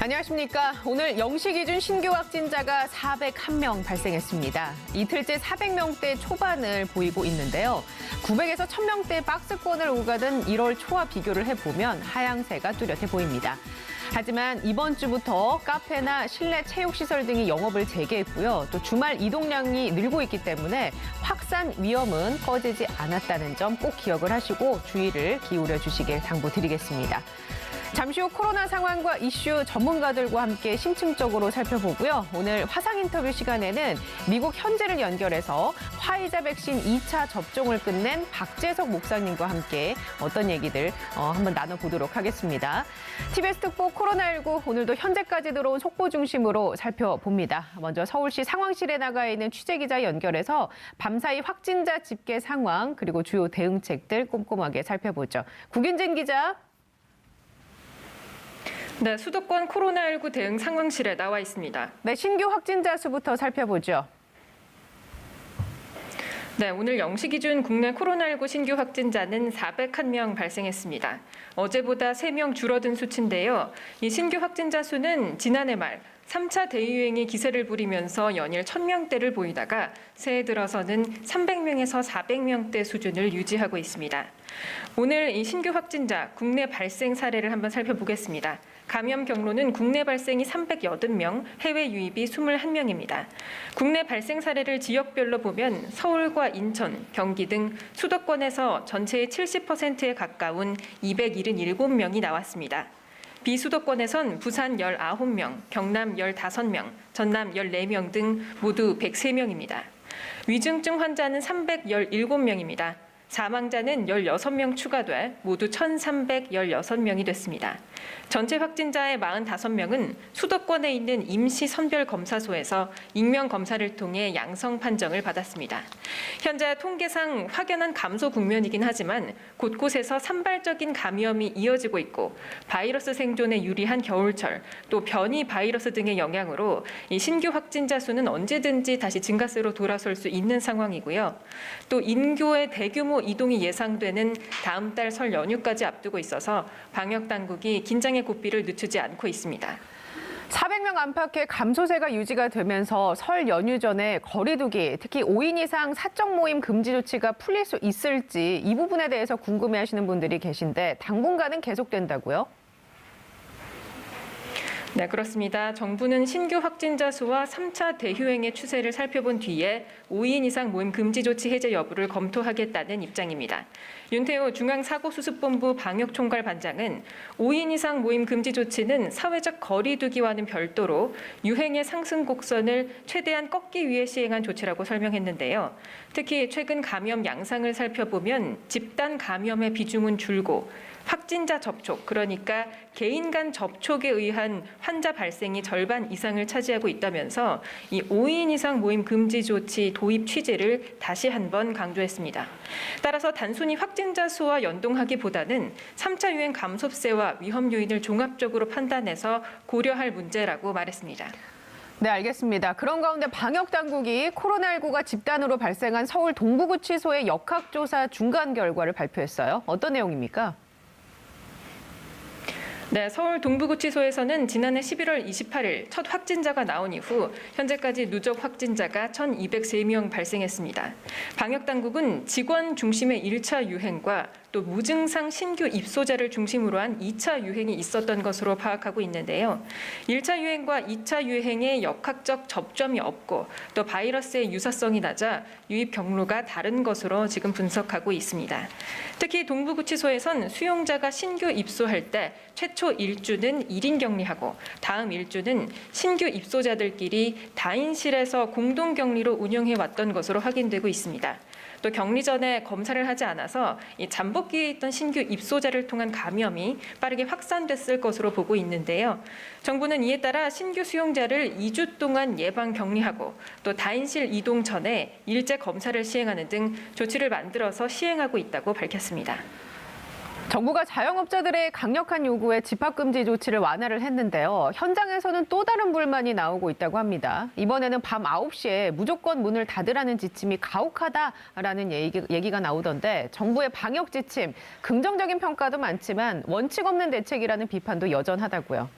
안녕하십니까. 오늘 0시 기준 신규 확진자가 401명 발생했습니다. 이틀째 400명대 초반을 보이고 있는데요. 900에서 1000명대 박스권을 오가던 1월 초와 비교를 해보면 하향세가 뚜렷해 보입니다. 하지만 이번 주부터 카페나 실내 체육시설 등이 영업을 재개했고요. 또 주말 이동량이 늘고 있기 때문에 확산 위험은 꺼지지 않았다는 점 꼭 기억을 하시고 주의를 기울여 주시길 당부드리겠습니다. 잠시 후 코로나 상황과 이슈 전문가들과 함께 심층적으로 살펴보고요. 오늘 화상 인터뷰 시간에는 미국 현지를 연결해서 화이자 백신 2차 접종을 끝낸 박재석 목사님과 함께 어떤 얘기들 한번 나눠보도록 하겠습니다. TBS 특보 코로나19 오늘도 현재까지 들어온 속보 중심으로 살펴봅니다. 먼저 서울시 상황실에 나가 있는 취재기자 연결해서 밤사이 확진자 집계 상황 그리고 주요 대응책들 꼼꼼하게 살펴보죠. 구균진 기자. 네, 수도권 코로나19 대응 상황실에 나와 있습니다. 네, 신규 확진자 수부터 살펴보죠. 네, 오늘 0시 기준 국내 코로나19 신규 확진자는 401명 발생했습니다. 어제보다 3명 줄어든 수치인데요. 이 신규 확진자 수는 지난해 말 3차 대유행이 기세를 부리면서 연일 1000명대를 보이다가 새해 들어서는 300명에서 400명대 수준을 유지하고 있습니다. 오늘 이 신규 확진자 국내 발생 사례를 한번 살펴보겠습니다. 감염 경로는 국내 발생이 380명, 해외 유입이 21명입니다. 국내 발생 사례를 지역별로 보면 서울과 인천, 경기 등 수도권에서 전체의 70%에 가까운 277명이 나왔습니다. 비수도권에선 부산 19명, 경남 15명, 전남 14명 등 모두 103명입니다. 위중증 환자는 317명입니다. 사망자는 16명 추가돼 모두 1,316명이 됐습니다. 전체 확진자의 45명은 수도권에 있는 임시선별검사소에서 익명검사를 통해 양성 판정을 받았습니다. 현재 통계상 확연한 감소 국면이긴 하지만 곳곳에서 산발적인 감염이 이어지고 있고 바이러스 생존에 유리한 겨울철, 또 변이 바이러스 등의 영향으로 이 신규 확진자 수는 언제든지 다시 증가세로 돌아설 수 있는 상황이고요. 또 인교의 대규모 이동이 예상되는 다음 달 설 연휴까지 앞두고 있어서 방역당국이 긴장의 고삐를 늦추지 않고 있습니다. 400명 안팎의 감소세가 유지가 되면서 설 연휴 전에 거리두기, 특히 5인 이상 사적 모임 금지 조치가 풀릴 수 있을지 이 부분에 대해서 궁금해하시는 분들이 계신데 당분간은 계속된다고요? 네, 그렇습니다. 정부는 신규 확진자 수와 3차 대유행의 추세를 살펴본 뒤에 5인 이상 모임 금지 조치 해제 여부를 검토하겠다는 입장입니다. 윤태호 중앙사고수습본부 방역총괄반장은 5인 이상 모임 금지 조치는 사회적 거리 두기와는 별도로 유행의 상승 곡선을 최대한 꺾기 위해 시행한 조치라고 설명했는데요. 특히 최근 감염 양상을 살펴보면 집단 감염의 비중은 줄고 확진자 접촉, 그러니까 개인 간 접촉에 의한 환자 발생이 절반 이상을 차지하고 있다면서 이 5인 이상 모임 금지 조치 도입 취지를 다시 한번 강조했습니다. 따라서 단순히 확진자 수와 연동하기보다는 3차 유행 감소세와 위험 요인을 종합적으로 판단해서 고려할 문제라고 말했습니다. 네, 알겠습니다. 그런 가운데 방역당국이 코로나19가 집단으로 발생한 서울 동부구치소의 역학조사 중간 결과를 발표했어요. 어떤 내용입니까? 네, 서울 동부구치소에서는 지난해 11월 28일 첫 확진자가 나온 이후 현재까지 누적 확진자가 1,203명 발생했습니다. 방역당국은 직원 중심의 1차 유행과 또 무증상 신규 입소자를 중심으로 한 2차 유행이 있었던 것으로 파악하고 있는데요. 1차 유행과 2차 유행에 역학적 접점이 없고 또 바이러스의 유사성이 낮아 유입 경로가 다른 것으로 지금 분석하고 있습니다. 특히 동부구치소에선 수용자가 신규 입소할 때 최초 1주는 1인 격리하고 다음 1주는 신규 입소자들끼리 다인실에서 공동 격리로 운영해 왔던 것으로 확인되고 있습니다. 또 격리 전에 검사를 하지 않아서 이 잠복기에 있던 신규 입소자를 통한 감염이 빠르게 확산됐을 것으로 보고 있는데요. 정부는 이에 따라 신규 수용자를 2주 동안 예방 격리하고 또 다인실 이동 전에 일제 검사를 시행하는 등 조치를 만들어서 시행하고 있다고 밝혔습니다. 정부가 자영업자들의 강력한 요구에 집합금지 조치를 완화를 했는데요. 현장에서는 또 다른 불만이 나오고 있다고 합니다. 이번에는 밤 9시에 무조건 문을 닫으라는 지침이 가혹하다라는 얘기가 나오던데 정부의 방역 지침, 긍정적인 평가도 많지만 원칙 없는 대책이라는 비판도 여전하다고요.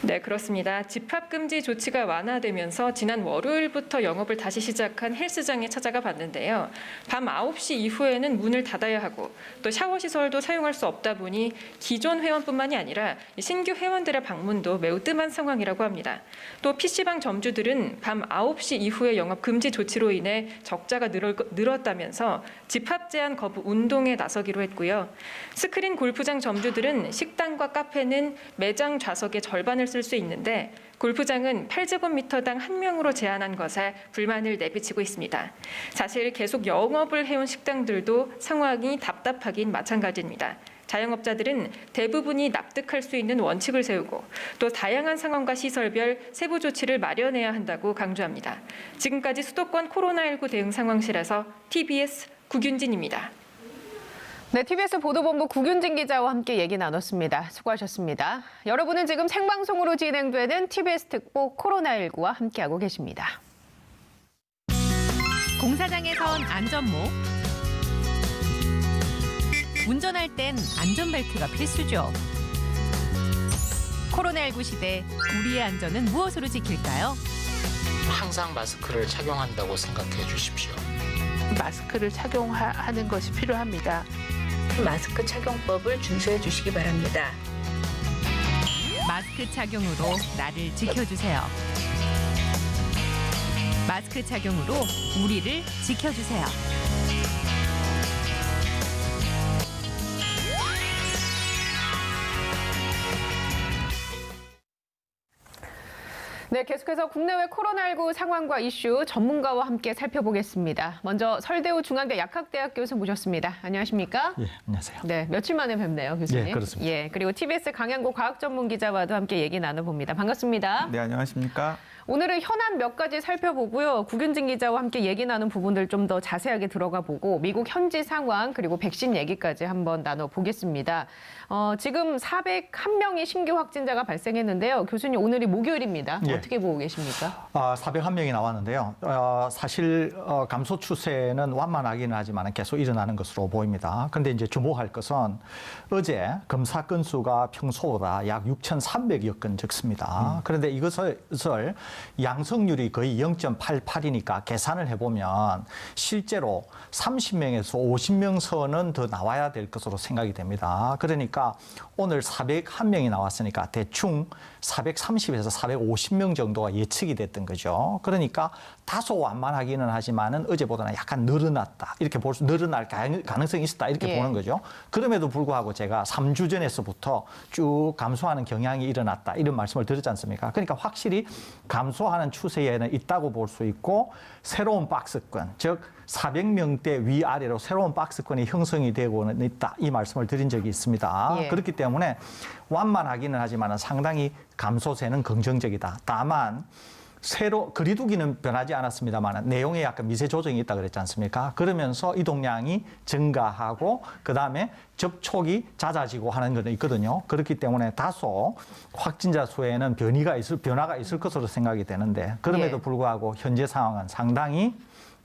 네, 그렇습니다. 집합금지 조치가 완화되면서 지난 월요일부터 영업을 다시 시작한 헬스장에 찾아가 봤는데요. 밤 9시 이후에는 문을 닫아야 하고 또 샤워시설도 사용할 수 없다 보니 기존 회원뿐만이 아니라 신규 회원들의 방문도 매우 뜸한 상황이라고 합니다. 또 PC방 점주들은 밤 9시 이후에 영업 금지 조치로 인해 적자가 늘었다면서 집합 제한 거부 운동에 나서기로 했고요. 스크린 골프장 점주들은 식당과 카페는 매장 좌석의 절반을 쓸 수 있는데 골프장은 8제곱미터당 1명으로 제한한 것에 불만을 내비치고 있습니다. 사실 계속 영업을 해온 식당들도 상황이 답답하긴 마찬가지입니다. 자영업자들은 대부분이 납득할 수 있는 원칙을 세우고 또 다양한 상황과 시설별 세부 조치를 마련해야 한다고 강조합니다. 지금까지 수도권 코로나19 대응 상황실에서 TBS 구균진입니다. 네, TBS 보도본부 구균진 기자와 함께 얘기 나눴습니다. 수고하셨습니다. 여러분은 지금 생방송으로 진행되는 TBS 특보 코로나19와 함께하고 계십니다. 공사장에선 안전모, 운전할 땐 안전벨트가 필수죠. 코로나19 시대 우리의 안전은 무엇으로 지킬까요? 항상 마스크를 착용한다고 생각해 주십시오. 마스크를 착용하는 것이 필요합니다. 마스크 착용법을 준수해 주시기 바랍니다. 마스크 착용으로 나를 지켜주세요. 마스크 착용으로 우리를 지켜주세요. 네, 계속해서 국내외 코로나19 상황과 이슈 전문가와 함께 살펴보겠습니다. 먼저 설대우 중앙대 약학대학 교수 모셨습니다. 안녕하십니까? 예, 안녕하세요. 네, 며칠 만에 뵙네요, 교수님. 예, 그렇습니다. 예, 그리고 TBS 강양구 과학전문기자와도 함께 얘기 나눠봅니다. 반갑습니다. 네, 안녕하십니까? 오늘은 현안 몇 가지 살펴보고요. 구균진 기자와 함께 얘기 나눈 부분들 좀 더 자세하게 들어가 보고 미국 현지 상황 그리고 백신 얘기까지 한번 나눠보겠습니다. 지금 401명의 신규 확진자가 발생했는데요. 교수님, 오늘이 목요일입니다. 예. 어떻게 보고 계십니까? 401명이 나왔는데요. 사실 감소 추세는 완만하기는 하지만 계속 일어나는 것으로 보입니다. 그런데 이제 주목할 것은 어제 검사 건수가 평소보다 약 6,300여 건 적습니다. 그런데 이것을 양성률이 거의 0.88이니까 계산을 해보면 실제로 30명에서 50명 선은 더 나와야 될 것으로 생각이 됩니다. 그러니까 오늘 401명이 나왔으니까 대충 430에서 450명 정도가 예측이 됐던 거죠. 그러니까 다소 완만하기는 하지만은 어제보다는 약간 늘어났다. 이렇게 늘어날 가능성이 있었다. 이렇게 보는 거죠. 그럼에도 불구하고 제가 3주 전에서부터 쭉 감소하는 경향이 일어났다. 이런 말씀을 드렸지 않습니까? 그러니까 확실히 감소하는 추세에는 있다고 볼 수 있고 새로운 박스권, 즉 400명대 위아래로 새로운 박스권이 형성이 되고는 있다. 이 말씀을 드린 적이 있습니다. 예. 그렇기 때문에 완만하기는 하지만 상당히 감소세는 긍정적이다. 다만 거리두기는 변하지 않았습니다만 내용에 약간 미세 조정이 있다 그랬지 않습니까? 그러면서 이동량이 증가하고 그다음에 접촉이 잦아지고 하는 건 있거든요. 그렇기 때문에 다소 확진자 수에는 변화가 있을 것으로 생각이 되는데 그럼에도 예. 불구하고 현재 상황은 상당히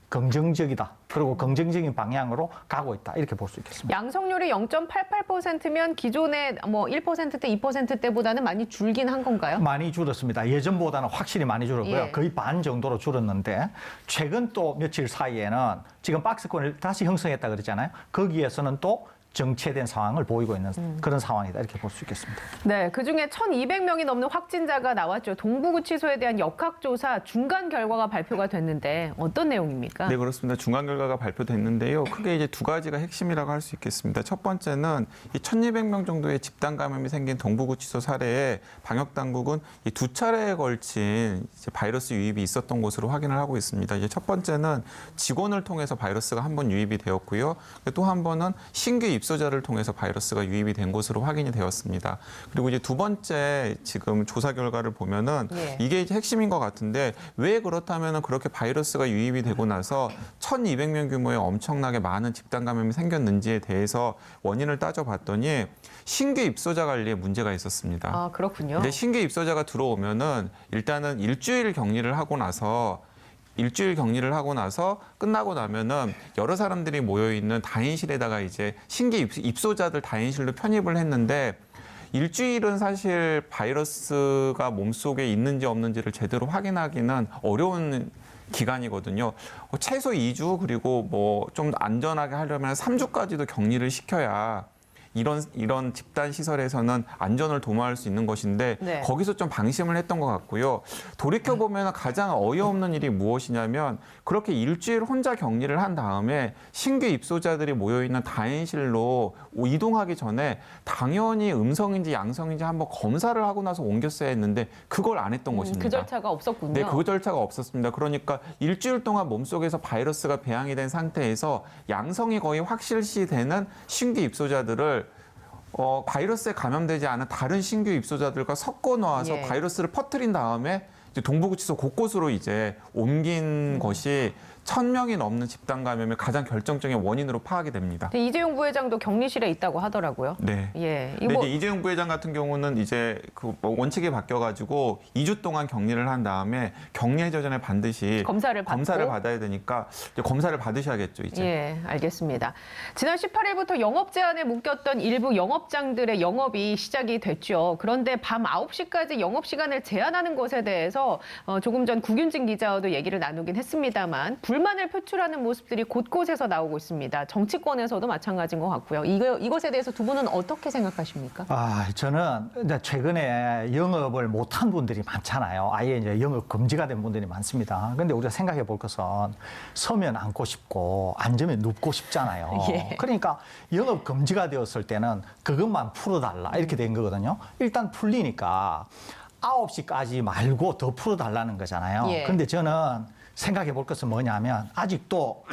긍정적이다. 그리고 긍정적인 방향으로 가고 있다. 이렇게 볼 수 있겠습니다. 양성률이 0.88%면 기존의 뭐 1%대, 2%대보다는 많이 줄긴 한 건가요? 많이 줄었습니다. 예전보다는 확실히 많이 줄었고요. 예. 거의 반 정도로 줄었는데 최근 또 며칠 사이에는 지금 박스권을 다시 형성했다 그랬잖아요. 거기에서는 또 정체된 상황을 보이고 있는 그런 상황이다. 이렇게 볼 수 있겠습니다. 네, 그중에 1,200명이 넘는 확진자가 나왔죠. 동부구치소에 대한 역학조사 중간 결과가 발표가 됐는데 어떤 내용입니까? 네, 그렇습니다. 중간 결과가 발표됐는데요. 크게 이제 두 가지가 핵심이라고 할 수 있겠습니다. 첫 번째는 이 1,200명 정도의 집단 감염이 생긴 동부구치소 사례에 방역 당국은 이 두 차례에 걸친 이제 바이러스 유입이 있었던 것으로 확인을 하고 있습니다. 이제 첫 번째는 직원을 통해서 바이러스가 한 번 유입이 되었고요. 또 한 번은 신규 입소자를 통해서 바이러스가 유입이 된 것으로 확인이 되었습니다. 그리고 이제 두 번째 지금 조사 결과를 보면은 예. 이게 이제 핵심인 것 같은데 왜 그렇다면은 그렇게 바이러스가 유입이 되고 나서 1,200명 규모의 엄청나게 많은 집단 감염이 생겼는지에 대해서 원인을 따져봤더니 신규 입소자 관리에 문제가 있었습니다. 아, 그렇군요. 근데 신규 입소자가 들어오면은 일단은 일주일 격리를 하고 나서 끝나고 나면은 여러 사람들이 모여 있는 다인실에다가 이제 신규 입소자들 다인실로 편입을 했는데 일주일은 사실 바이러스가 몸속에 있는지 없는지를 제대로 확인하기는 어려운 기간이거든요. 최소 2주 그리고 뭐 좀 안전하게 하려면 3주까지도 격리를 시켜야 이런 집단 시설에서는 안전을 도모할 수 있는 것인데 네. 거기서 좀 방심을 했던 것 같고요. 돌이켜 보면 가장 어이없는 일이 무엇이냐면 그렇게 일주일 혼자 격리를 한 다음에 신규 입소자들이 모여 있는 다인실로 이동하기 전에 당연히 음성인지 양성인지 한번 검사를 하고 나서 옮겼어야 했는데 그걸 안 했던 것입니다. 그 절차가 없었군요. 네, 그 절차가 없었습니다. 그러니까 일주일 동안 몸속에서 바이러스가 배양이 된 상태에서 양성이 거의 확실시되는 신규 입소자들을 바이러스에 감염되지 않은 다른 신규 입소자들과 섞어 놓아서 예. 바이러스를 퍼뜨린 다음에 이제 동부구치소 곳곳으로 이제 옮긴 것이 1,000명이 넘는 집단 감염의 가장 결정적인 원인으로 파악이 됩니다. 근데 이재용 부회장도 격리실에 있다고 하더라고요. 네. 예. 근데 이제 이재용 부회장 같은 경우는 이제 그 원칙이 바뀌어가지고 2주 동안 격리를 한 다음에 격리하기 전에 반드시 검사를 받고 받아야 되니까 이제 검사를 받으셔야겠죠, 이제. 예, 알겠습니다. 지난 18일부터 영업 제한에 묶였던 일부 영업장들의 영업이 시작이 됐죠. 그런데 밤 9시까지 영업 시간을 제한하는 것에 대해서 조금 전 구균진 기자와도 얘기를 나누긴 했습니다만 불만을 표출하는 모습들이 곳곳에서 나오고 있습니다. 정치권에서도 마찬가지인 것 같고요. 이것에 대해서 두 분은 어떻게 생각하십니까? 저는 이제 최근에 영업을 못한 분들이 많잖아요. 아예 이제 영업 금지가 된 분들이 많습니다. 근데 우리가 생각해 볼 것은 서면 앉고 싶고 앉으면 눕고 싶잖아요. 예. 그러니까 영업 금지가 되었을 때는 그것만 풀어달라 이렇게 된 거거든요. 일단 풀리니까 9시까지 말고 더 풀어달라는 거잖아요. 예. 근데 저는 생각해 볼 것은 뭐냐면 아직도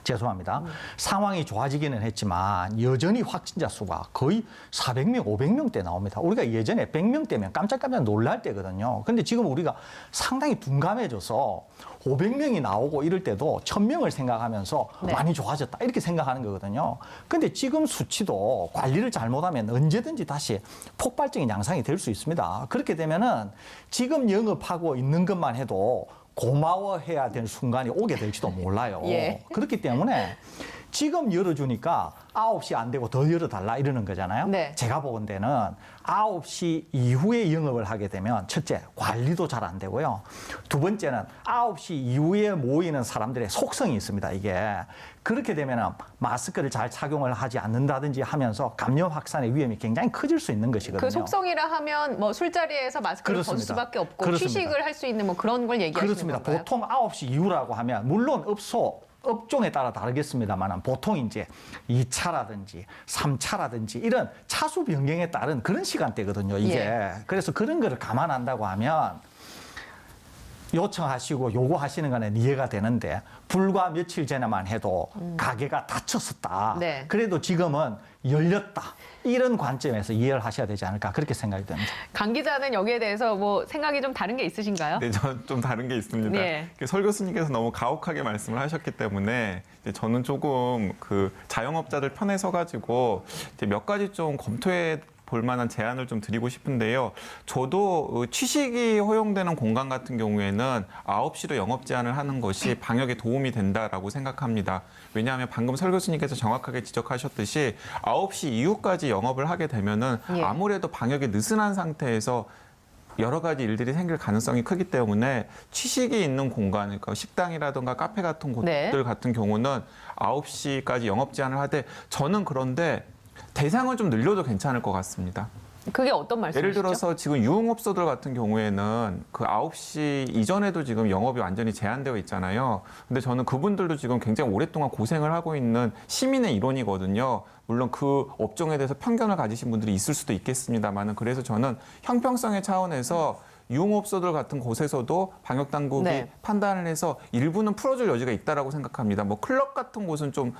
죄송합니다. 상황이 좋아지기는 했지만 여전히 확진자 수가 거의 400명, 500명대 나옵니다. 우리가 예전에 100명대면 깜짝깜짝 놀랄 때거든요. 근데 지금 우리가 상당히 둔감해져서 500명이 나오고 이럴 때도 1000명을 생각하면서 네. 많이 좋아졌다 이렇게 생각하는 거거든요. 근데 지금 수치도 관리를 잘못하면 언제든지 다시 폭발적인 양상이 될 수 있습니다. 그렇게 되면은 지금 영업하고 있는 것만 해도 고마워해야 될 순간이 오게 될지도 몰라요. 예. 그렇기 때문에 지금 열어주니까 9시 안 되고 더 열어달라 이러는 거잖아요. 네. 제가 보건대는 9시 이후에 영업을 하게 되면 첫째, 관리도 잘 안 되고요. 두 번째는 9시 이후에 모이는 사람들의 속성이 있습니다, 이게. 그렇게 되면 마스크를 잘 착용을 하지 않는다든지 하면서 감염 확산의 위험이 굉장히 커질 수 있는 것이거든요. 그 속성이라 하면 뭐 술자리에서 마스크를 벗을 그렇습니다. 수밖에 없고 그렇습니다. 취식을 할 수 있는 뭐 그런 걸 얘기하시는 그렇습니다. 건가요? 보통 9시 이후라고 하면 물론 업종에 따라 다르겠습니다만 보통 이제 2차라든지 3차라든지 이런 차수 변경에 따른 그런 시간대거든요, 이게. 예. 그래서 그런 거를 감안한다고 하면 요청하시고 요구하시는 거는 이해가 되는데 불과 며칠 전에만 해도 가게가 닫혔었다. 네. 그래도 지금은 열렸다. 이런 관점에서 이해를 하셔야 되지 않을까 그렇게 생각이 듭니다. 강 기자는 여기에 대해서 뭐 생각이 좀 다른 게 있으신가요? 네, 저는 좀 다른 게 있습니다. 네. 설 교수님께서 너무 가혹하게 말씀을 하셨기 때문에 이제 저는 조금 그 자영업자들 편에 서가지고 이제 몇 가지 좀 검토해 볼 만한 제안을 좀 드리고 싶은데요. 저도 취식이 허용되는 공간 같은 경우에는 9시로 영업 제한을 하는 것이 방역에 도움이 된다라고 생각합니다. 왜냐하면 방금 설 교수님께서 정확하게 지적하셨듯이 9시 이후까지 영업을 하게 되면은 예. 아무래도 방역이 느슨한 상태에서 여러 가지 일들이 생길 가능성이 크기 때문에 취식이 있는 공간, 그러니까 식당이라든가 카페 같은 곳들 네. 같은 경우는 9시까지 영업 제한을 하되 저는 그런데 대상을 좀 늘려도 괜찮을 것 같습니다. 그게 어떤 말씀이시죠? 예를 들어서 지금 유흥업소들 같은 경우에는 그 9시 이전에도 지금 영업이 완전히 제한되어 있잖아요. 근데 저는 그분들도 지금 굉장히 오랫동안 고생을 하고 있는 시민의 일원이거든요. 물론 그 업종에 대해서 편견을 가지신 분들이 있을 수도 있겠습니다만은 그래서 저는 형평성의 차원에서 유흥업소들 같은 곳에서도 방역 당국이 네. 판단을 해서 일부는 풀어줄 여지가 있다라고 생각합니다. 뭐 클럽 같은 곳은 좀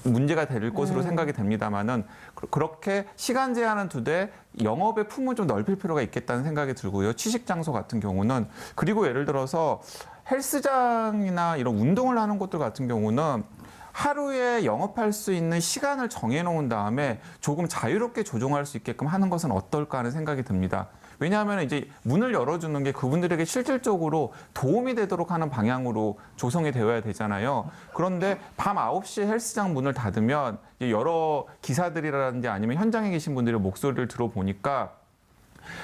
문제가 될 것으로 생각이 됩니다만은 그렇게 시간 제한은 두되 영업의 품은 좀 넓힐 필요가 있겠다는 생각이 들고요. 취식 장소 같은 경우는 그리고 예를 들어서 헬스장이나 이런 운동을 하는 곳들 같은 경우는 하루에 영업할 수 있는 시간을 정해놓은 다음에 조금 자유롭게 조정할 수 있게끔 하는 것은 어떨까 하는 생각이 듭니다. 왜냐하면 이제 문을 열어주는 게 그분들에게 실질적으로 도움이 되도록 하는 방향으로 조성이 되어야 되잖아요. 그런데 밤 9시에 헬스장 문을 닫으면 여러 기사들이라든지 아니면 현장에 계신 분들의 목소리를 들어보니까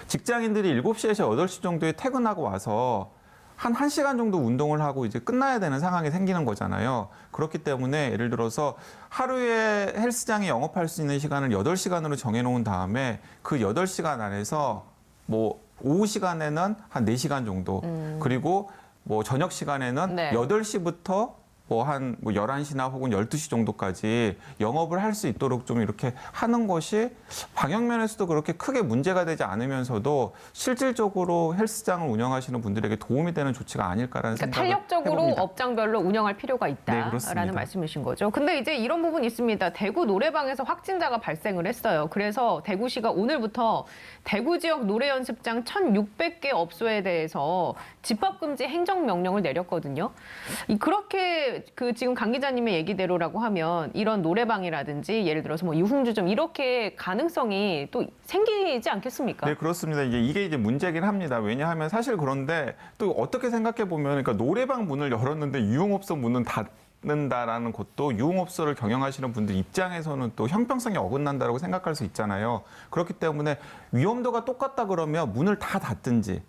직장인들이 7시에서 8시 정도에 퇴근하고 와서 한 1시간 정도 운동을 하고 이제 끝나야 되는 상황이 생기는 거잖아요. 그렇기 때문에 예를 들어서 하루에 헬스장이 영업할 수 있는 시간을 8시간으로 정해놓은 다음에 그 8시간 안에서 뭐 오후 시간에는 한 4시간 정도 그리고 뭐 저녁 시간에는 네. 8시부터 뭐 한 11시나 혹은 12시 정도까지 영업을 할 수 있도록 좀 이렇게 하는 것이 방역 면에서도 그렇게 크게 문제가 되지 않으면서도 실질적으로 헬스장을 운영하시는 분들에게 도움이 되는 조치가 아닐까라는 그러니까 생각을 탄력적으로 해봅니다. 업장별로 운영할 필요가 네, 있다라는 그렇습니다. 말씀이신 거죠. 근데 이제 이런 부분이 있습니다. 대구 노래방에서 확진자가 발생을 했어요. 그래서 대구시가 오늘부터 대구 지역 노래 연습장 1,600개 업소에 대해서 집합금지 행정명령을 내렸거든요. 그렇게 지금 강 기자님의 얘기대로라고 하면 이런 노래방이라든지 예를 들어서 뭐 유흥주점 이렇게 가능성이 또 생기지 않겠습니까? 네, 그렇습니다. 이게 이제 문제긴 합니다. 왜냐하면 사실 그런데 또 어떻게 생각해 보면 그러니까 노래방 문을 열었는데 유흥업소 문은 닫는다라는 것도 유흥업소를 경영하시는 분들 입장에서는 또 형평성이 어긋난다라고 생각할 수 있잖아요. 그렇기 때문에 위험도가 똑같다 그러면 문을 다 닫든지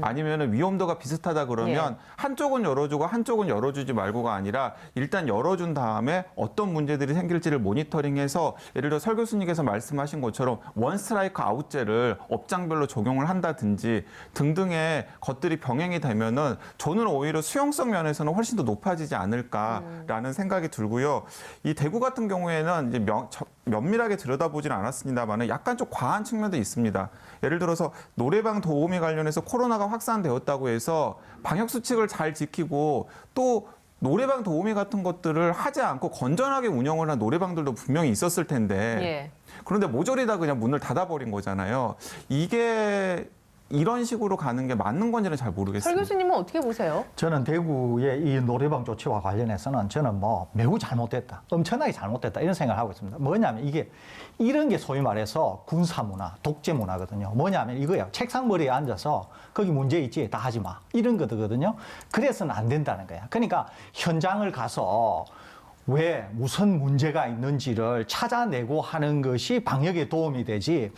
아니면 위험도가 비슷하다 그러면 한쪽은 열어주고 한쪽은 열어주지 말고가 아니라 일단 열어준 다음에 어떤 문제들이 생길지를 모니터링해서 예를 들어 설 교수님께서 말씀하신 것처럼 원 스트라이크 아웃제를 업장별로 적용을 한다든지 등등의 것들이 병행이 되면은 저는 오히려 수용성 면에서는 훨씬 더 높아지지 않을까라는 생각이 들고요. 이 대구 같은 경우에는 이제 면밀하게 들여다보지는 않았습니다만 약간 좀 과한 측면도 있습니다. 예를 들어서 노래방 도우미 관련해서 코로나가 확산되었다고 해서 방역 수칙을 잘 지키고 또 노래방 도우미 같은 것들을 하지 않고 건전하게 운영을 한 노래방들도 분명히 있었을 텐데 그런데 모조리 다 그냥 문을 닫아버린 거잖아요. 이게 이런 식으로 가는 게 맞는 건지는 잘 모르겠습니다. 설 교수님은 어떻게 보세요? 저는 대구의 이 노래방 조치와 관련해서는 저는 뭐 매우 잘못됐다, 엄청나게 잘못됐다 이런 생각을 하고 있습니다. 뭐냐면 이게 이런 게 소위 말해서 군사 문화, 독재 문화거든요. 뭐냐면 이거예요. 책상 머리에 앉아서 거기 문제 있지, 다 하지 마. 이런 거거든요. 그래서는 안 된다는 거야. 그러니까 현장을 가서 왜 무슨 문제가 있는지를 찾아내고 하는 것이 방역에 도움이 되지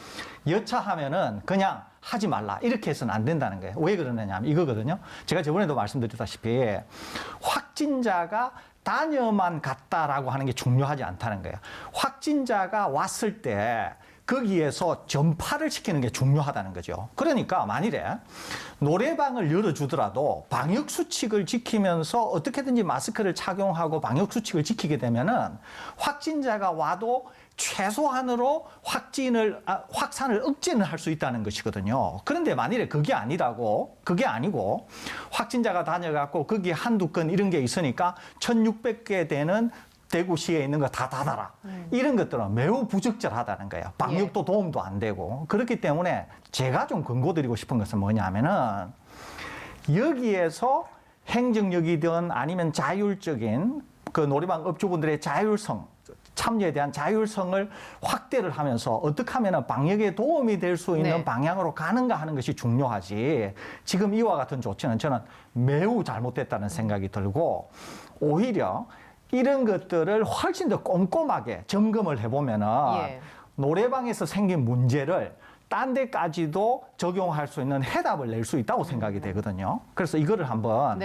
여차하면은 그냥 하지 말라 이렇게 해서는 안 된다는 거예요. 왜 그러느냐면 이거거든요. 제가 저번에도 말씀드렸다시피 확진자가 다녀만 갔다라고 하는 게 중요하지 않다는 거예요. 확진자가 왔을 때 거기에서 전파를 시키는 게 중요하다는 거죠. 그러니까 만일에 노래방을 열어주더라도 방역 수칙을 지키면서 어떻게든지 마스크를 착용하고 방역 수칙을 지키게 되면은 확진자가 와도 최소한으로 확산을 억제는 할 수 있다는 것이거든요. 그런데 만일에 그게 아니고 확진자가 다녀갖고 거기 한두 건 이런 게 있으니까 1,600개 되는 대구시에 있는 거 다 닫아라. 이런 것들은 매우 부적절하다는 거예요. 방역도 도움도 안 되고. 그렇기 때문에 제가 좀 권고드리고 싶은 것은 뭐냐면은 여기에서 행정력이든 아니면 자율적인 그 노래방 업주분들의 자율성, 참여에 대한 자율성을 확대를 하면서 어떻게 하면 방역에 도움이 될 수 있는 방향으로 가는가 하는 것이 중요하지. 지금 이와 같은 조치는 저는 매우 잘못됐다는 생각이 들고 오히려 이런 것들을 훨씬 더 꼼꼼하게 점검을 해보면은 노래방에서 생긴 문제를 딴 데까지도 적용할 수 있는 해답을 낼 수 있다고 생각이 되거든요. 그래서 이거를 한번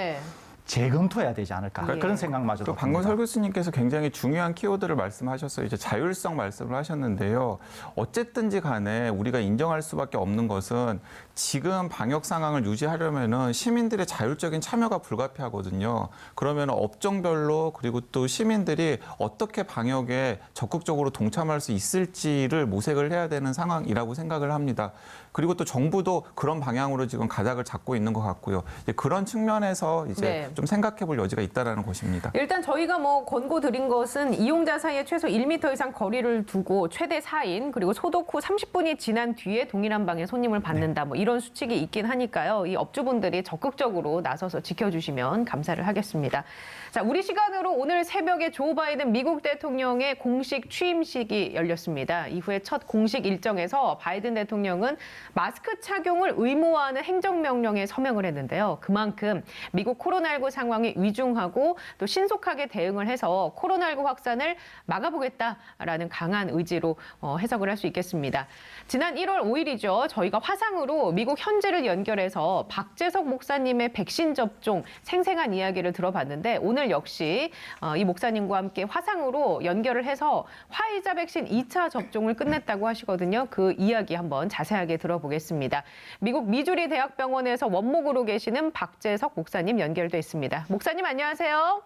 재검토해야 되지 않을까 그런 생각마저도 방금 설 교수님께서 굉장히 중요한 키워드를 말씀하셨어요. 이제 자율성 말씀을 하셨는데요. 어쨌든지 간에 우리가 인정할 수밖에 없는 것은 지금 방역 상황을 유지하려면은 시민들의 자율적인 참여가 불가피하거든요. 그러면 업종별로 그리고 또 시민들이 어떻게 방역에 적극적으로 동참할 수 있을지를 모색을 해야 되는 상황이라고 생각을 합니다. 그리고 또 정부도 그런 방향으로 지금 가닥을 잡고 있는 것 같고요. 이제 그런 측면에서 이제 좀 생각해볼 여지가 있다라는 것입니다. 일단 저희가 뭐 권고 드린 것은 이용자 사이에 최소 1m 이상 거리를 두고 최대 4인 그리고 소독 후 30분이 지난 뒤에 동일한 방에 손님을 받는다. 뭐 이런 수칙이 있긴 하니까요. 이 업주분들이 적극적으로 나서서 지켜주시면 감사를 하겠습니다. 자, 우리 시간으로 오늘 새벽에 조 바이든 미국 대통령의 공식 취임식이 열렸습니다. 이후에 첫 공식 일정에서 바이든 대통령은 마스크 착용을 의무화하는 행정명령에 서명을 했는데요. 그만큼 미국 코로나19 상황이 위중하고 또 신속하게 대응을 해서 코로나19 확산을 막아보겠다라는 강한 의지로 해석을 할 수 있겠습니다. 지난 1월 5일이죠. 저희가 화상으로 미국 현지를 연결해서 박재석 목사님의 백신 접종 생생한 이야기를 들어봤는데 오늘 역시 이 목사님과 함께 화상으로 연결을 해서 화이자 백신 2차 접종을 끝냈다고 하시거든요. 그 이야기 한번 자세하게 들어보겠습니다. 미국 미주리 대학병원에서 원목으로 계시는 박재석 목사님 연결돼 있습니다. 목사님 안녕하세요.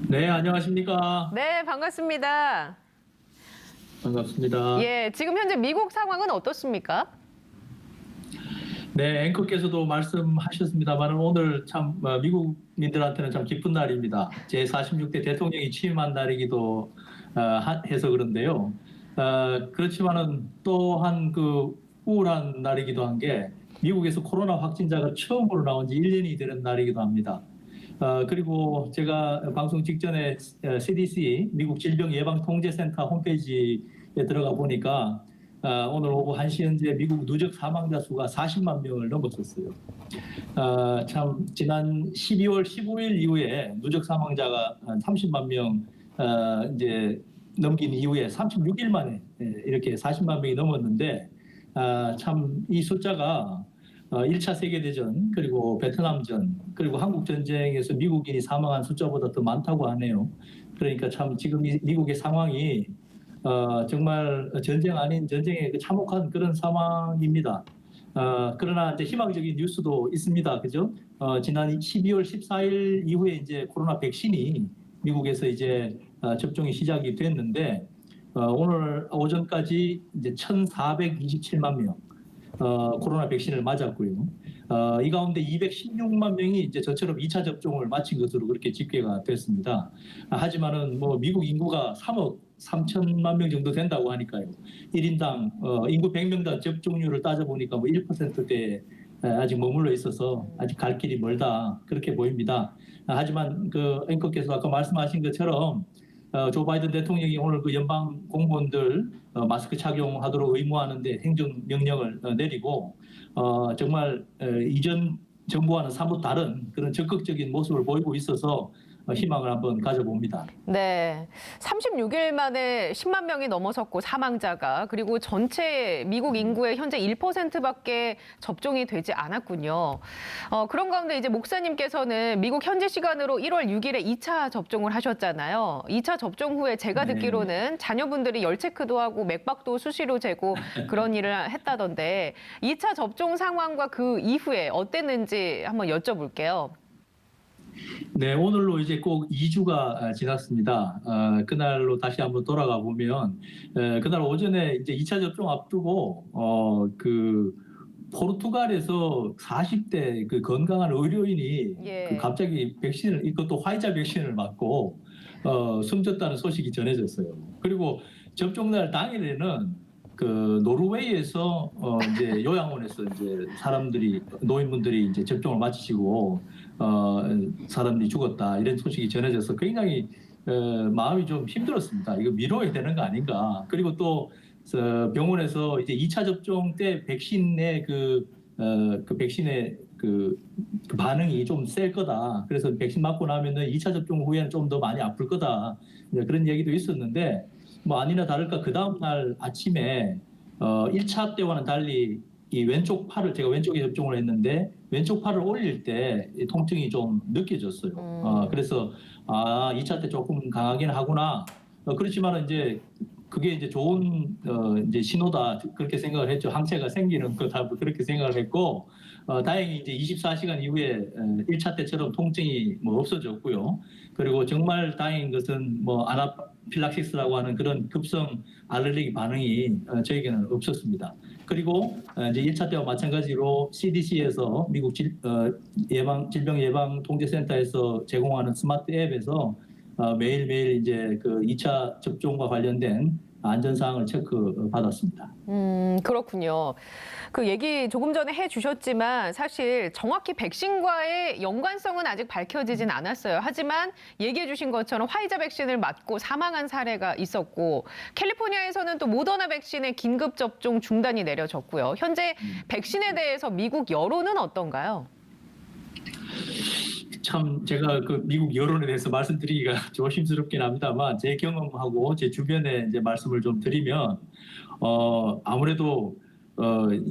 네, 안녕하십니까. 네, 반갑습니다. 반갑습니다. 예, 지금 현재 미국 상황은 어떻습니까? 네, 앵커께서도 말씀하셨습니다만 오늘 참 미국민들한테는 참 기쁜 날입니다. 제46대 대통령이 취임한 날이기도 해서 그런데요. 그렇지만은 또한 그 우울한 날이기도 한 게 미국에서 코로나 확진자가 처음으로 나온 지 1년이 되는 날이기도 합니다. 그리고 제가 방송 직전에 CDC 미국 질병예방통제센터 홈페이지에 들어가 보니까 오늘 오후 1시 현재 미국 누적 사망자 수가 40만 명을 넘었었어요. 참 지난 12월 15일 이후에 누적 사망자가 한 30만 명 이제 넘긴 이후에 36일 만에 이렇게 40만 명이 넘었는데 참 이 숫자가 1차 세계대전 그리고 베트남전 그리고 한국전쟁에서 미국인이 사망한 숫자보다 더 많다고 하네요. 그러니까 참 지금 이 미국의 상황이 정말 전쟁 아닌 전쟁의 그 참혹한 그런 상황입니다. 그러나 이제 희망적인 뉴스도 있습니다. 그죠? 지난 12월 14일 이후에 이제 코로나 백신이 미국에서 이제 접종이 시작이 됐는데 오늘 오전까지 이제 1,427만 명 코로나 백신을 맞았고요. 이 가운데 216만 명이 이제 저처럼 2차 접종을 마친 것으로 그렇게 집계가 됐습니다. 하지만은 뭐 미국 인구가 3억 3천만 명 정도 된다고 하니까요. 1인당 인구 100명당 접종률을 따져보니까 뭐 1%대에 아직 머물러 있어서 아직 갈 길이 멀다 그렇게 보입니다. 하지만 그 앵커께서 아까 말씀하신 것처럼 조 바이든 대통령이 오늘 그 연방 공무원들 마스크 착용하도록 의무화하는데 행정명령을 내리고 정말 이전 정부와는 사뭇 다른 그런 적극적인 모습을 보이고 있어서 희망을 한번 가져봅니다. 네, 36일 만에 10만 명이 넘어섰고 사망자가 그리고 전체 미국 인구의 현재 1%밖에 접종이 되지 않았군요. 그런 가운데 이제 목사님께서는 미국 현지 시간으로 1월 6일에 2차 접종을 하셨잖아요. 2차 접종 후에 제가 듣기로는 자녀분들이 열 체크도 하고 맥박도 수시로 재고 그런 일을 했다던데 2차 접종 상황과 그 이후에 어땠는지 한번 여쭤볼게요. 네, 오늘로 이제 꼭 2주가 지났습니다. 그날로 다시 한번 돌아가 보면 그날 오전에 이제 2차 접종 앞두고 그 포르투갈에서 40대 그 건강한 의료인이 그 갑자기 백신을 이것도 화이자 백신을 맞고 숨졌다는 소식이 전해졌어요. 그리고 접종날 당일에는 그 노르웨이에서 이제 요양원에서 이제 사람들이 노인분들이 이제 접종을 마치시고 사람들이 죽었다 이런 소식이 전해져서 굉장히 마음이 좀 힘들었습니다. 이거 미뤄야 되는 거 아닌가. 그리고 또 병원에서 이제 2차 접종 때 백신의 그 백신의 그 반응이 좀 셀 거다. 그래서 백신 맞고 나면은 2차 접종 후에는 좀 더 많이 아플 거다. 그런 얘기도 있었는데 뭐 아니나 다를까 그 다음 날 아침에 1차 때와는 달리 이 왼쪽 팔을 제가 왼쪽에 접종을 했는데 왼쪽 팔을 올릴 때 통증이 좀 느껴졌어요. 그래서 2차 때 조금 강하긴 하구나. 그렇지만 이제 그게 이제 좋은 이제 신호다 그렇게 생각을 했죠. 항체가 생기는 거다 그렇게 생각을 했고 다행히 이제 24시간 이후에 1차 때처럼 통증이 뭐 없어졌고요. 그리고 정말 다행인 것은 뭐 아나필락시스라고 하는 그런 급성 알레르기 반응이 저에게는 없었습니다. 그리고 이제 1차 때와 마찬가지로 CDC에서 미국 질병예방통제센터에서 제공하는 스마트 앱에서 매일매일 이제 그 2차 접종과 관련된 안전사항을 체크받았습니다. 그렇군요. 그 얘기 조금 전에 해주셨지만 사실 정확히 백신과의 연관성은 아직 밝혀지진 않았어요. 하지만 얘기해 주신 것처럼 화이자 백신을 맞고 사망한 사례가 있었고 캘리포니아에서는 또 모더나 백신의 긴급 접종 중단이 내려졌고요. 현재 백신에 대해서 미국 여론은 어떤가요? 참 제가 그 미국 여론에 대해서 말씀드리기가 조심스럽긴 합니다만 제 경험하고 제 주변에 이제 말씀을 좀 드리면 아무래도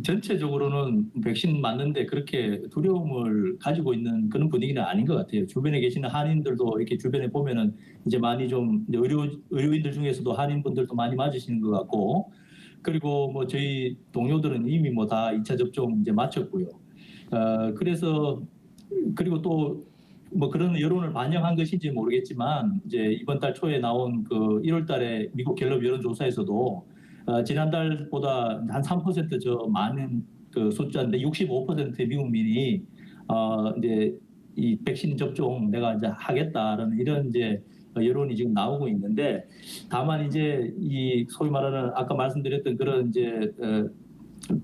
전체적으로는 백신 맞는데 그렇게 두려움을 가지고 있는 그런 분위기는 아닌 것 같아요. 주변에 계시는 한인들도 이렇게 주변에 보면은 이제 많이 좀 의료인들 중에서도 한인분들도 많이 맞으시는 것 같고, 그리고 뭐 저희 동료들은 이미 뭐 다 2차 접종 이제 마쳤고요. 그래서 그리고 또 뭐 그런 여론을 반영한 것인지 모르겠지만 이제 이번 달 초에 나온 그 1월 달에 미국 갤럽 여론조사에서도 지난달보다 한 3% 많은 그 숫자인데 65%의 미국민이 이제 이 백신 접종 내가 이제 하겠다라는 이런 이제 여론이 지금 나오고 있는데, 다만 이제 이 소위 말하는 아까 말씀드렸던 그런 이제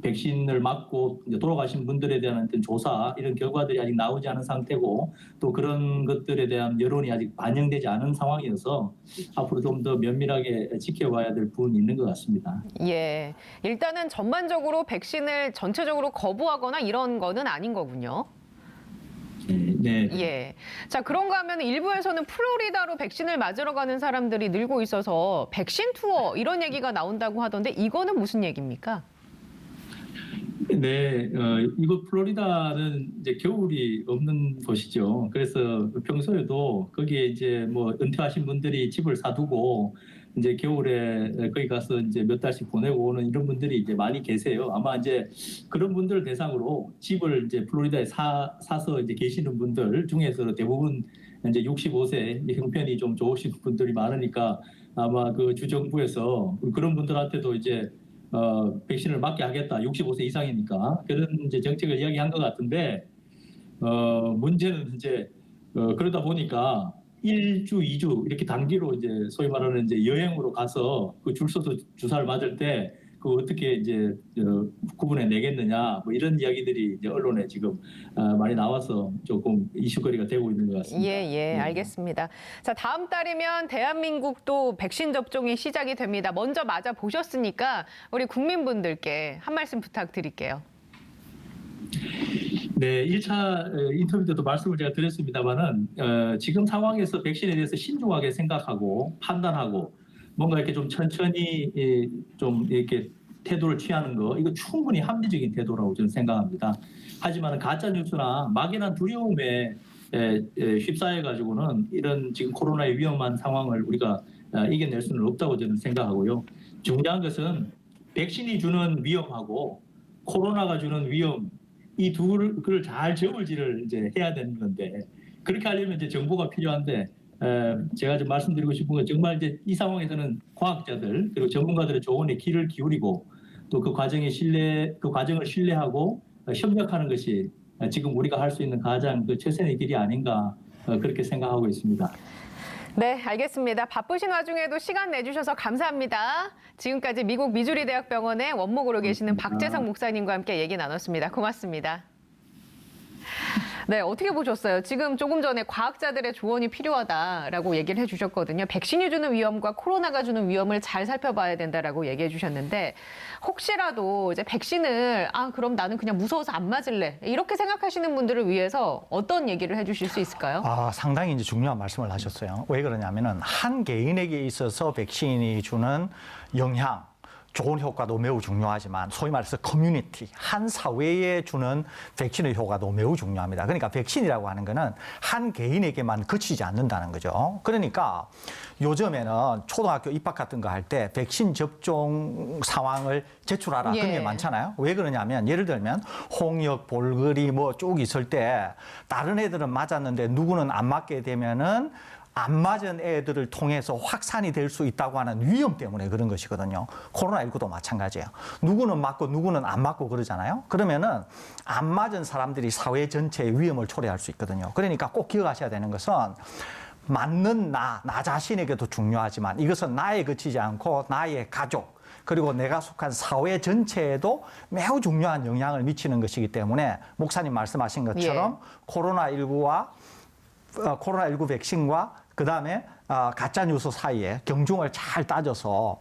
백신을 맞고 이제 돌아가신 분들에 대한 어떤 조사 이런 결과들이 아직 나오지 않은 상태고, 또 그런 것들에 대한 여론이 아직 반영되지 않은 상황이어서 앞으로 좀 더 면밀하게 지켜봐야 될 부분이 있는 것 같습니다. 예, 일단은 전반적으로 백신을 전체적으로 거부하거나 이런 거는 아닌 거군요. 네. 예. 자, 그런가 하면 일부에서는 플로리다로 백신을 맞으러 가는 사람들이 늘고 있어서 백신 투어 이런 얘기가 나온다고 하던데 이거는 무슨 얘기입니까? 네, 이곳 플로리다는 이제 겨울이 없는 곳이죠. 그래서 평소에도 거기에 이제 뭐 은퇴하신 분들이 집을 사두고 이제 겨울에 거기 가서 이제 몇 달씩 보내고 오는 이런 분들이 이제 많이 계세요. 아마 이제 그런 분들 대상으로 집을 이제 플로리다에 사서 이제 계시는 분들 중에서 대부분 이제 65세 형편이 좀 좋으신 분들이 많으니까 아마 그 주정부에서 그런 분들한테도 이제 백신을 맞게 하겠다. 65세 이상이니까 그런 이제 정책을 이야기한 것 같은데 문제는 이제 그러다 보니까 1주, 2주 이렇게 단기로 이제 소위 말하는 이제 여행으로 가서 그 줄 서서 주사를 맞을 때 그 어떻게 이제 구분해 내겠느냐 뭐 이런 이야기들이 이제 언론에 지금 많이 나와서 조금 이슈거리가 되고 있는 것 같습니다. 예, 알겠습니다. 자, 다음 달이면 대한민국도 백신 접종이 시작이 됩니다. 먼저 맞아 보셨으니까 우리 국민분들께 한 말씀 부탁드릴게요. 네, 1차 인터뷰 때도 말씀을 제가 드렸습니다만은 지금 상황에서 백신에 대해서 신중하게 생각하고 판단하고 뭔가 이렇게 좀 천천히 좀 이렇게 태도를 취하는 거, 이거 충분히 합리적인 태도라고 저는 생각합니다. 하지만 가짜 뉴스나 막연한 두려움에 휩싸여 가지고는 이런 지금 코로나의 위험한 상황을 우리가 이겨낼 수는 없다고 저는 생각하고요. 중요한 것은 백신이 주는 위험하고 코로나가 주는 위험, 이 둘을 잘 저울질을 이제 해야 되는 건데, 그렇게 하려면 이제 정보가 필요한데 제가 좀 말씀드리고 싶은 건 정말 이제 이 상황에서는 과학자들 그리고 전문가들의 조언에 귀를 기울이고 또 그 과정을 신뢰하고 협력하는 것이 지금 우리가 할 수 있는 가장 그 최선의 길이 아닌가 그렇게 생각하고 있습니다. 네, 알겠습니다. 바쁘신 와중에도 시간 내주셔서 감사합니다. 지금까지 미국 미주리 대학병원의 원목으로 계시는 박재성 목사님과 함께 얘기 나눴습니다. 고맙습니다. 네, 어떻게 보셨어요? 지금 조금 전에 과학자들의 조언이 필요하다라고 얘기를 해주셨거든요. 백신이 주는 위험과 코로나가 주는 위험을 잘 살펴봐야 된다라고 얘기해 주셨는데, 혹시라도 이제 백신을 그럼 나는 그냥 무서워서 안 맞을래, 이렇게 생각하시는 분들을 위해서 어떤 얘기를 해주실 수 있을까요? 상당히 이제 중요한 말씀을 하셨어요. 왜 그러냐면은 한 개인에게 있어서 백신이 주는 영향, 좋은 효과도 매우 중요하지만 소위 말해서 커뮤니티, 한 사회에 주는 백신의 효과도 매우 중요합니다. 그러니까 백신이라고 하는 거는 한 개인에게만 그치지 않는다는 거죠. 그러니까 요즘에는 초등학교 입학 같은 거 할 때 백신 접종 상황을 제출하라 그런 게 많잖아요. 왜 그러냐면 예를 들면 홍역, 볼거리 뭐 쭉 있을 때 다른 애들은 맞았는데 누구는 안 맞게 되면은 안 맞은 애들을 통해서 확산이 될 수 있다고 하는 위험 때문에 그런 것이거든요. 코로나19도 마찬가지예요. 누구는 맞고 누구는 안 맞고 그러잖아요. 그러면은 안 맞은 사람들이 사회 전체의 위험을 초래할 수 있거든요. 그러니까 꼭 기억하셔야 되는 것은 맞는 나 자신에게도 중요하지만 이것은 나에 그치지 않고 나의 가족, 그리고 내가 속한 사회 전체에도 매우 중요한 영향을 미치는 것이기 때문에 목사님 말씀하신 것처럼 코로나19 백신과 그다음에 가짜 뉴스 사이에 경중을 잘 따져서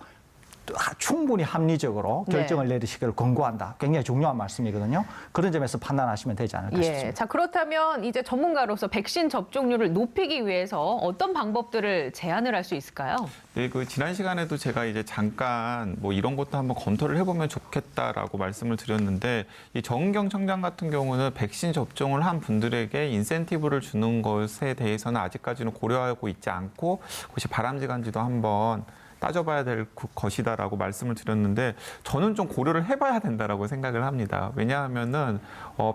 충분히 합리적으로 결정을 내리시기를 권고한다. 굉장히 중요한 말씀이거든요. 그런 점에서 판단하시면 되지 않을까 싶습니다. 자, 그렇다면 이제 전문가로서 백신 접종률을 높이기 위해서 어떤 방법들을 제안을 할 수 있을까요? 네, 지난 시간에도 제가 이제 잠깐 뭐 이런 것도 한번 검토를 해보면 좋겠다라고 말씀을 드렸는데, 이 정은경 청장 같은 경우는 백신 접종을 한 분들에게 인센티브를 주는 것에 대해서는 아직까지는 고려하고 있지 않고 그것이 바람직한지도 한번 따져봐야 될 것이다라고 말씀을 드렸는데, 저는 좀 고려를 해봐야 된다라고 생각을 합니다. 왜냐하면은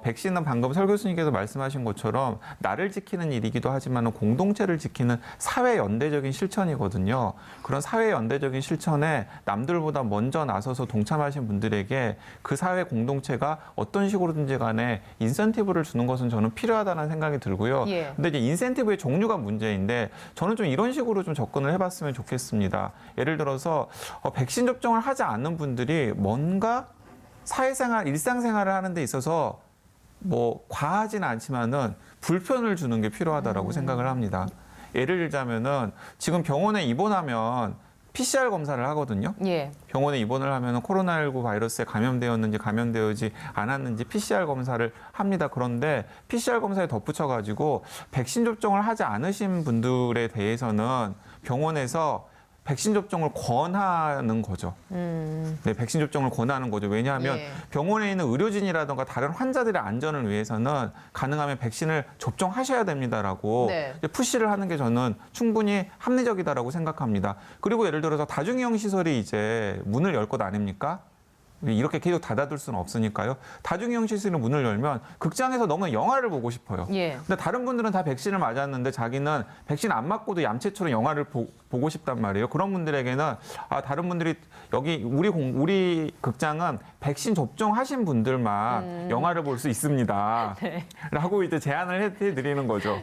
백신은 방금 설 교수님께서 말씀하신 것처럼 나를 지키는 일이기도 하지만 공동체를 지키는 사회 연대적인 실천이거든요. 그런 사회 연대적인 실천에 남들보다 먼저 나서서 동참하신 분들에게 그 사회 공동체가 어떤 식으로든지 간에 인센티브를 주는 것은 저는 필요하다는 생각이 들고요. 근데 이제 인센티브의 종류가 문제인데, 저는 좀 이런 식으로 좀 접근을 해봤으면 좋겠습니다. 예를 들어서 백신 접종을 하지 않는 분들이 뭔가 사회생활, 일상생활을 하는 데 있어서 뭐 과하지는 않지만은 불편을 주는 게 필요하다라고 생각을 합니다. 예를 들자면은 지금 병원에 입원하면 PCR 검사를 하거든요. 병원에 입원을 하면 코로나19 바이러스에 감염되었는지 감염되지 않았는지 PCR 검사를 합니다. 그런데 PCR 검사에 덧붙여가지고 백신 접종을 하지 않으신 분들에 대해서는 병원에서 백신 접종을 권하는 거죠. 네, 백신 접종을 권하는 거죠. 왜냐하면 병원에 있는 의료진이라든가 다른 환자들의 안전을 위해서는 가능하면 백신을 접종하셔야 됩니다라고 푸시를 하는 게 저는 충분히 합리적이다라고 생각합니다. 그리고 예를 들어서 다중이용 시설이 이제 문을 열 것 아닙니까? 이렇게 계속 닫아둘 수는 없으니까요. 다중이용 시설이 문을 열면 극장에서 너무 영화를 보고 싶어요. 근데 다른 분들은 다 백신을 맞았는데 자기는 백신 안 맞고도 얌체처럼 영화를 보고 싶단 말이에요. 그런 분들에게는 다른 분들이 여기 우리 극장은 백신 접종하신 분들만 영화를 볼 수 있습니다. 라고 이제 제안을 해드리는 거죠.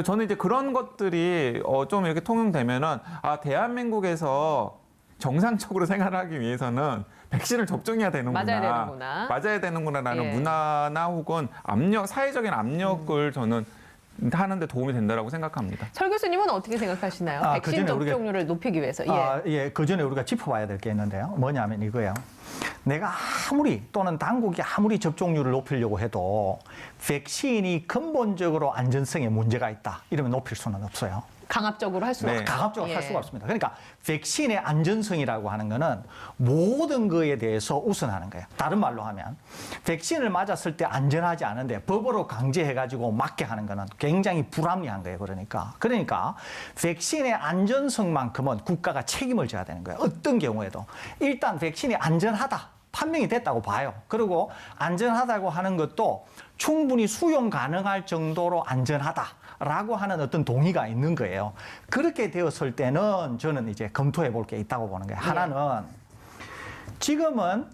저는 이제 그런 것들이 좀 이렇게 통용되면은 대한민국에서 정상적으로 생활하기 위해서는 백신을 접종해야 되는구나. 맞아야 되는구나라는 문화나 혹은 압력, 사회적인 압력을 저는 하는 데 도움이 된다고 생각합니다. 설 교수님은 어떻게 생각하시나요? 백신 접종률을 높이기 위해서. 그 전에 우리가 짚어봐야 될 게 있는데요. 뭐냐면 이거예요. 내가 아무리 또는 당국이 아무리 접종률을 높이려고 해도 백신이 근본적으로 안전성에 문제가 있다. 이러면 높일 수는 없어요. 강압적으로 할 수가 강압적으로 할 수가 없습니다. 그러니까 백신의 안전성이라고 하는 거는 모든 거에 대해서 우선하는 거예요. 다른 말로 하면 백신을 맞았을 때 안전하지 않은데 법으로 강제해가지고 맞게 하는 거는 굉장히 불합리한 거예요. 그러니까 백신의 안전성만큼은 국가가 책임을 져야 되는 거예요. 어떤 경우에도. 일단 백신이 안전하다. 판명이 됐다고 봐요. 그리고 안전하다고 하는 것도 충분히 수용 가능할 정도로 안전하다라고 하는 어떤 동의가 있는 거예요. 그렇게 되었을 때는 저는 이제 검토해 볼 게 있다고 보는 거예요. 하나는 지금은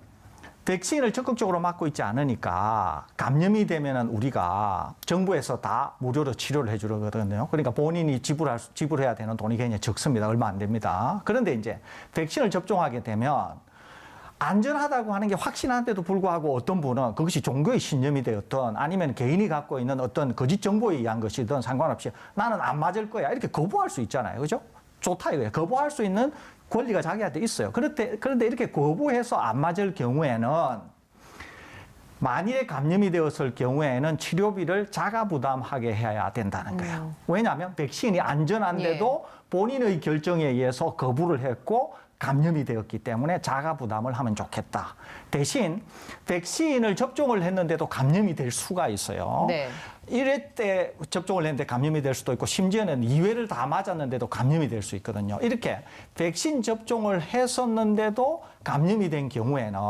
백신을 적극적으로 맞고 있지 않으니까 감염이 되면은 우리가 정부에서 다 무료로 치료를 해주거든요. 그러니까 본인이 지불해야 되는 돈이 굉장히 적습니다. 얼마 안 됩니다. 그런데 이제 백신을 접종하게 되면 안전하다고 하는 게 확신한데도 불구하고 어떤 분은 그것이 종교의 신념이 되었든 아니면 개인이 갖고 있는 어떤 거짓 정보에 의한 것이든 상관없이 나는 안 맞을 거야 이렇게 거부할 수 있잖아요. 그죠? 좋다 이거예요. 거부할 수 있는 권리가 자기한테 있어요. 그런데 이렇게 거부해서 안 맞을 경우에는 만일에 감염이 되었을 경우에는 치료비를 자가 부담하게 해야 된다는 거예요. 왜냐하면 백신이 안전한데도 본인의 결정에 의해서 거부를 했고 감염이 되었기 때문에 자가 부담을 하면 좋겠다. 대신 백신을 접종을 했는데도 감염이 될 수가 있어요. 1회 때 접종을 했는데 감염이 될 수도 있고 심지어는 2회를 다 맞았는데도 감염이 될 수 있거든요. 이렇게 백신 접종을 했었는데도 감염이 된 경우에는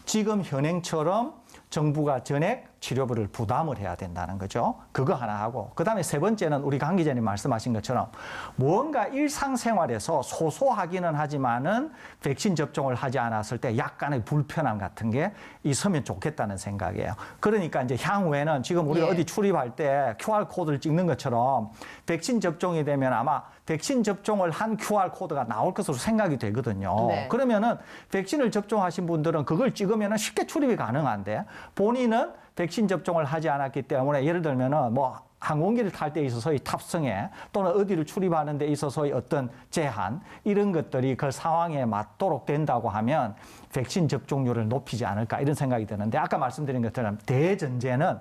지금 현행처럼 정부가 전액 치료비를 부담을 해야 된다는 거죠. 그거 하나 하고 그다음에 세 번째는 우리 강 기자님 말씀하신 것처럼 무언가 일상생활에서 소소하기는 하지만은 백신 접종을 하지 않았을 때 약간의 불편함 같은 게 있으면 좋겠다는 생각이에요. 그러니까 이제 향후에는 지금 우리가 예. 어디 출입할 때 QR코드를 찍는 것처럼 백신 접종이 되면 아마 백신 접종을 한 QR코드가 나올 것으로 생각이 되거든요. 네. 그러면은 백신을 접종하신 분들은 그걸 찍으면은 쉽게 출입이 가능한데 본인은 백신 접종을 하지 않았기 때문에 예를 들면은 뭐 항공기를 탈 때 있어서의 탑승에 또는 어디를 출입하는 데 있어서의 어떤 제한 이런 것들이 그 상황에 맞도록 된다고 하면 백신 접종률을 높이지 않을까 이런 생각이 드는데 아까 말씀드린 것처럼 대전제는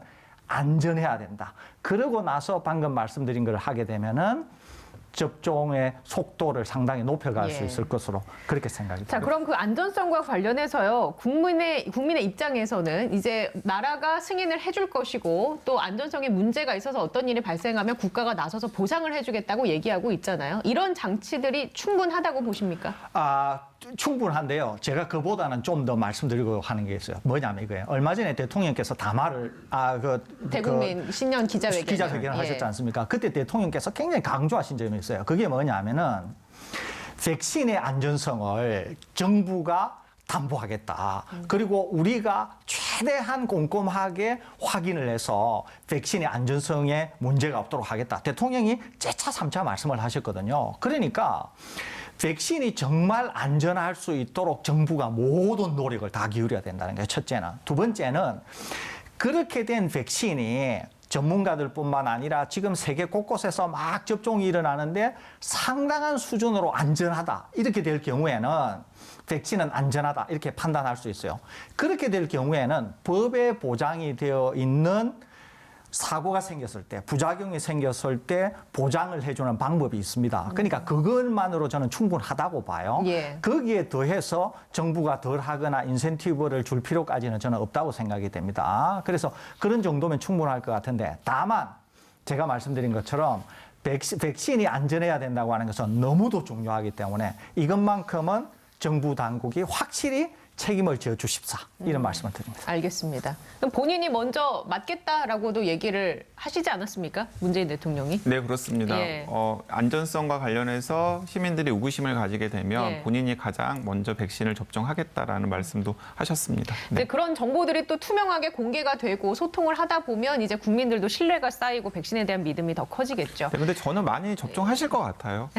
안전해야 된다. 그러고 나서 방금 말씀드린 걸 하게 되면은 접종의 속도를 상당히 높여갈 수 예. 있을 것으로 그렇게 생각이 자, 듭니다. 그럼 그 안전성과 관련해서요. 국민의 입장에서는 이제 나라가 승인을 해줄 것이고 또 안전성에 문제가 있어서 어떤 일이 발생하면 국가가 나서서 보상을 해주겠다고 얘기하고 있잖아요. 이런 장치들이 충분하다고 보십니까? 충분한데요. 제가 그보다는 좀 더 말씀드리고 하는 게 있어요. 뭐냐면 이거예요. 얼마 전에 대통령께서 담화를 대국민 신년 기자회견을 하셨지 않습니까? 그때 대통령께서 굉장히 강조하신 점이 있어요. 그게 뭐냐면은 백신의 안전성을 정부가 담보하겠다. 그리고 우리가 최대한 꼼꼼하게 확인을 해서 백신의 안전성에 문제가 없도록 하겠다. 대통령이 재차 3차 말씀을 하셨거든요. 그러니까 백신이 정말 안전할 수 있도록 정부가 모든 노력을 다 기울여야 된다는 게 첫째는. 두 번째는 그렇게 된 백신이 전문가들뿐만 아니라 지금 세계 곳곳에서 막 접종이 일어나는데 상당한 수준으로 안전하다. 이렇게 될 경우에는 백신은 안전하다. 이렇게 판단할 수 있어요. 그렇게 될 경우에는 법에 보장이 되어 있는 사고가 생겼을 때, 부작용이 생겼을 때 보장을 해주는 방법이 있습니다. 그러니까 그것만으로 저는 충분하다고 봐요. 예. 거기에 더해서 정부가 덜 하거나 인센티브를 줄 필요까지는 저는 없다고 생각이 됩니다. 그래서 그런 정도면 충분할 것 같은데 다만 제가 말씀드린 것처럼 백신이 안전해야 된다고 하는 것은 너무도 중요하기 때문에 이것만큼은 정부 당국이 확실히 책임을 져 주십사 이런 말씀을 드립니다. 알겠습니다. 그럼 본인이 먼저 맞겠다라고도 얘기를 하시지 않았습니까? 문재인 대통령이? 네, 그렇습니다. 예. 안전성과 관련해서 시민들이 의구심을 가지게 되면 예. 본인이 가장 먼저 백신을 접종하겠다라는 말씀도 하셨습니다. 근데 그런 정보들이 또 투명하게 공개가 되고 소통을 하다 보면 이제 국민들도 신뢰가 쌓이고 백신에 대한 믿음이 더 커지겠죠. 네, 근데 저는 많이 접종하실 것 같아요.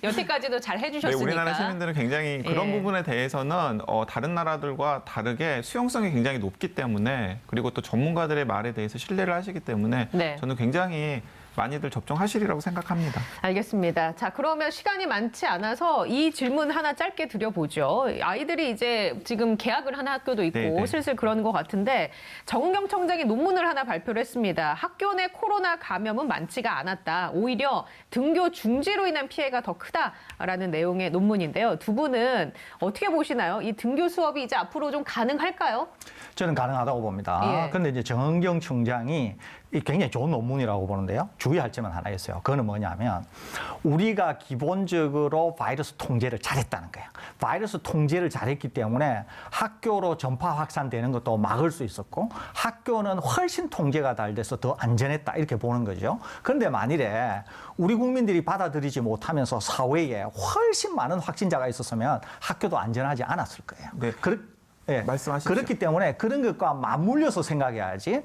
여태까지도 잘 네, 해주셨으니까. 우리나라 시민들은 굉장히 그런 예. 부분에 대해서는 다른 나라들과 다르게 수용성이 굉장히 높기 때문에 그리고 또 전문가들의 말에 대해서 신뢰를 하시기 때문에 네. 저는 굉장히 많이들 접종하시리라고 생각합니다. 알겠습니다. 자, 그러면 시간이 많지 않아서 이 질문 하나 짧게 드려보죠. 아이들이 이제 지금 개학을 하는 학교도 있고 네. 슬슬 그러는 것 같은데 정은경 청장이 논문을 하나 발표를 했습니다. 학교 내 코로나 감염은 많지가 않았다. 오히려 등교 중지로 인한 피해가 더 크다라는 내용의 논문인데요. 두 분은 어떻게 보시나요? 이 등교 수업이 이제 앞으로 좀 가능할까요? 저는 가능하다고 봅니다. 예. 그런데 이제 정은경 총장이 굉장히 좋은 논문이라고 보는데요. 주의할 점은 하나 있어요. 그거는 뭐냐면 우리가 기본적으로 바이러스 통제를 잘했다는 거예요. 바이러스 통제를 잘했기 때문에 학교로 전파 확산되는 것도 막을 수 있었고 학교는 훨씬 통제가 잘 돼서 더 안전했다 이렇게 보는 거죠. 그런데 만일에 우리 국민들이 받아들이지 못하면서 사회에 훨씬 많은 확진자가 있었으면 학교도 안전하지 않았을 거예요. 네. 예. 말씀하십시오. 그렇기 때문에 그런 것과 맞물려서 생각해야지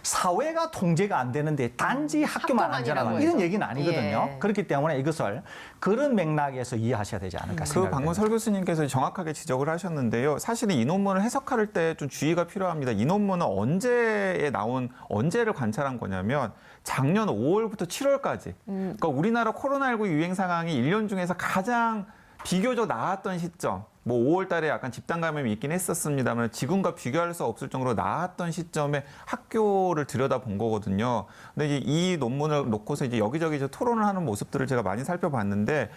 사회가 통제가 안 되는데 단지 학교만 안전하다 학교만이라고 이런 해서. 얘기는 아니거든요. 예. 그렇기 때문에 이것을 그런 맥락에서 이해하셔야 되지 않을까 그 생각합니다. 방금 설 교수님께서 정확하게 지적을 하셨는데요. 사실은 이 논문을 해석할 때 좀 주의가 필요합니다. 이 논문은 언제를 관찰한 거냐면 작년 5월부터 7월까지. 그러니까 우리나라 코로나19 유행 상황이 1년 중에서 가장 비교적 나았던 시점. 뭐 5월 달에 약간 집단 감염이 있긴 했었습니다만 지금과 비교할 수 없을 정도로 나았던 시점에 학교를 들여다본 거거든요. 근데 이제 이 논문을 놓고서 이제 여기저기 이제 토론을 하는 모습들을 제가 많이 살펴봤는데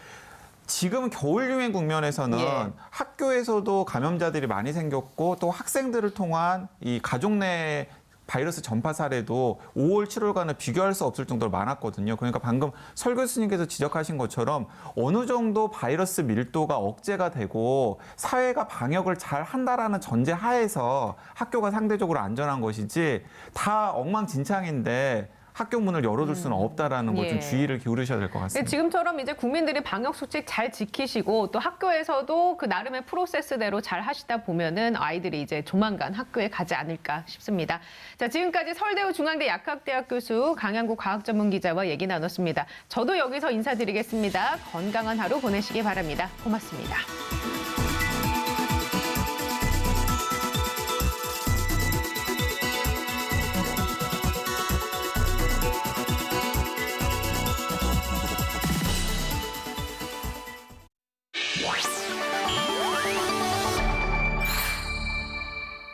지금 겨울 유행 국면에서는 예. 학교에서도 감염자들이 많이 생겼고 또 학생들을 통한 이 가족 내 바이러스 전파 사례도 5월, 7월과는 비교할 수 없을 정도로 많았거든요. 그러니까 방금 설 교수님께서 지적하신 것처럼 어느 정도 바이러스 밀도가 억제가 되고 사회가 방역을 잘 한다라는 전제 하에서 학교가 상대적으로 안전한 것이지 다 엉망진창인데 학교 문을 열어둘 수는 없다라는 것 좀 예. 주의를 기울이셔야 될 것 같습니다. 지금처럼 이제 국민들이 방역 수칙 잘 지키시고 또 학교에서도 그 나름의 프로세스대로 잘 하시다 보면은 아이들이 이제 조만간 학교에 가지 않을까 싶습니다. 자, 지금까지 서울대우 중앙대 약학대학 교수 강양구 과학전문기자와 얘기 나눴습니다. 저도 여기서 인사드리겠습니다. 건강한 하루 보내시기 바랍니다. 고맙습니다.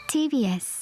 TBS